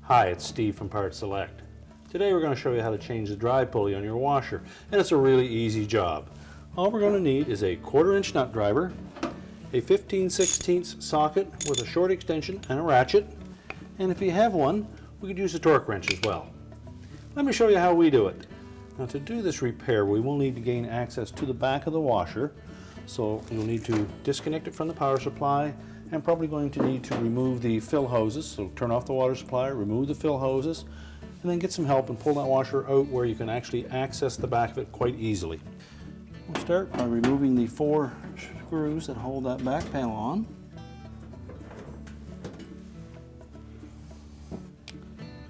Hi, it's Steve from PartSelect. Today we're going to show you how to change the drive pulley on your washer, and it's a really easy job. All we're going to need is a 1/4-inch nut driver, a 15/16 socket with a short extension and a ratchet, and if you have one, we could use a torque wrench as well. Let me show you how we do it. Now to do this repair, we will need to gain access to the back of the washer, so you'll need to disconnect it from the power supply, and probably going to need to remove the fill hoses. So turn off the water supply, remove the fill hoses, and then get some help and pull that washer out where you can actually access the back of it quite easily. We'll start by removing the 4 screws that hold that back panel on.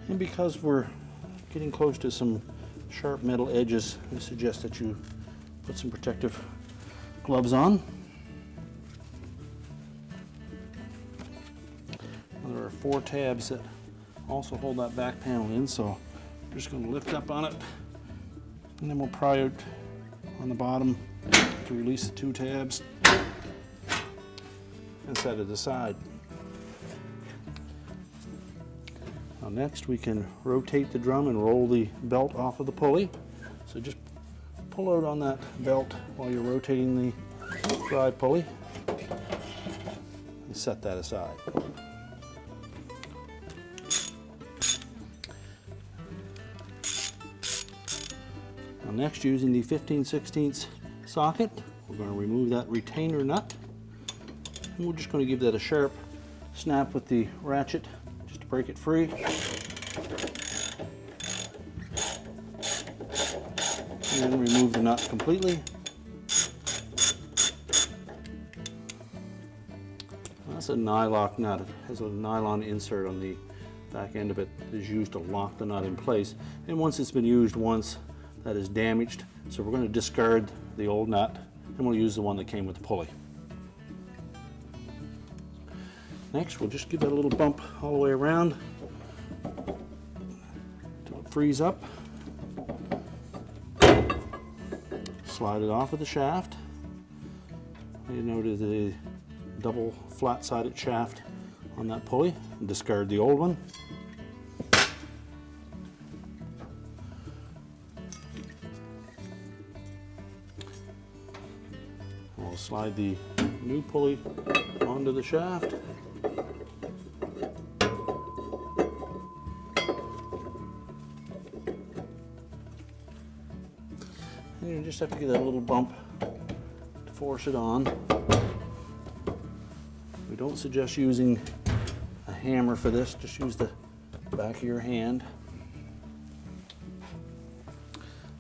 And because we're getting close to some sharp metal edges, I suggest that you put some protective gloves on. There are 4 tabs that also hold that back panel in, so I'm just going to lift up on it, and then we'll pry out on the bottom to release the 2 tabs and set it aside. Now next we can rotate the drum and roll the belt off of the pulley. So just pull out on that belt while you're rotating the drive pulley and set that aside. Now next, using the 15/16 socket, we're going to remove that retainer nut, and we're just going to give that a sharp snap with the ratchet just to break it free. And then remove the nut completely. That's a nylock nut. It has a nylon insert on the back end of it that is used to lock the nut in place. And once it's been used once, that is damaged. So we're going to discard the old nut, and we'll use the one that came with the pulley. Next, we'll just give that a little bump all the way around until it frees up. Slide it off of the shaft. You notice the double flat-sided shaft on that pulley, and discard the old one. We'll slide the new pulley onto the shaft. And you just have to give that a little bump to force it on. We don't suggest using a hammer for this, just use the back of your hand.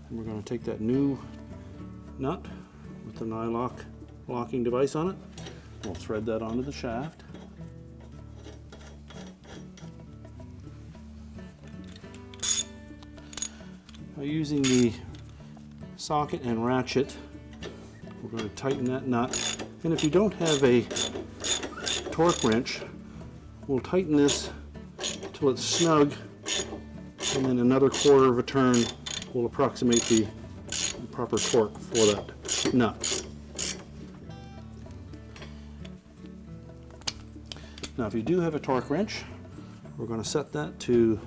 And we're going to take that new nut with the nylock locking device on it. We'll thread that onto the shaft. Now, using the socket and ratchet, we're going to tighten that nut. And if you don't have a torque wrench, we'll tighten this till it's snug, and then another 1/4 of a turn will approximate the proper torque for that nut. Now if you do have a torque wrench, we're going to set that to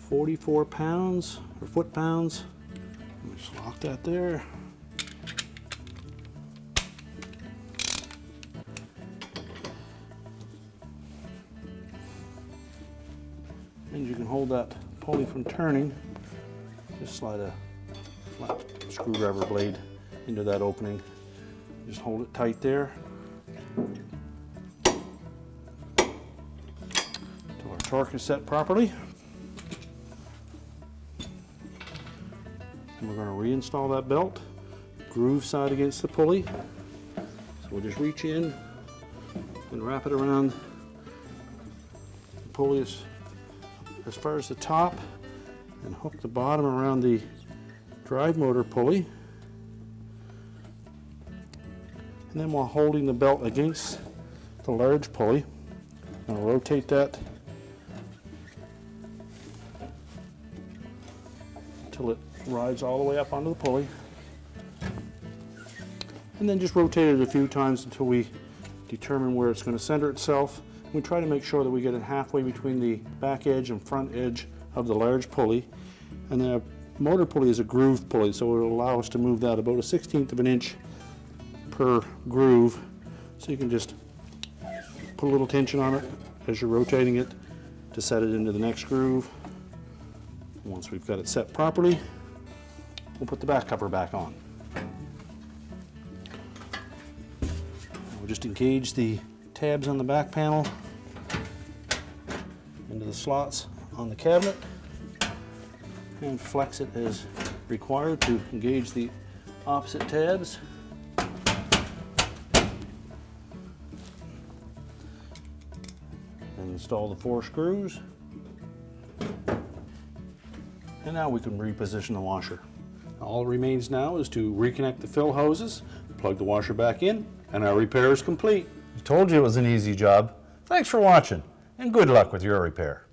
44 pounds or foot-pounds. Just lock that there. And you can hold that pulley from turning. Just slide a flat screwdriver blade into that opening. Just hold it tight there until our torque is set properly. And we're going to reinstall that belt, groove side against the pulley. So we'll just reach in and wrap it around the pulley as far as the top, and hook the bottom around the drive motor pulley. And then while holding the belt against the large pulley, I'm going to rotate that until it rides all the way up onto the pulley. And then just rotate it a few times until we determine where it's going to center itself, We try to make sure that we get it halfway between the back edge and front edge of the large pulley. And the motor pulley is a grooved pulley, so it will allow us to move that about a 1/16 of an inch per groove. So you can just put a little tension on it as you're rotating it to set it into the next groove. Once we've got it set properly, we'll put the back cover back on. We'll just engage the tabs on the back panel into the slots on the cabinet and flex it as required to engage the opposite tabs. And install the 4 screws. And now we can reposition the washer. All that remains now is to reconnect the fill hoses, plug the washer back in, and our repair is complete. I told you it was an easy job. Thanks for watching, and good luck with your repair.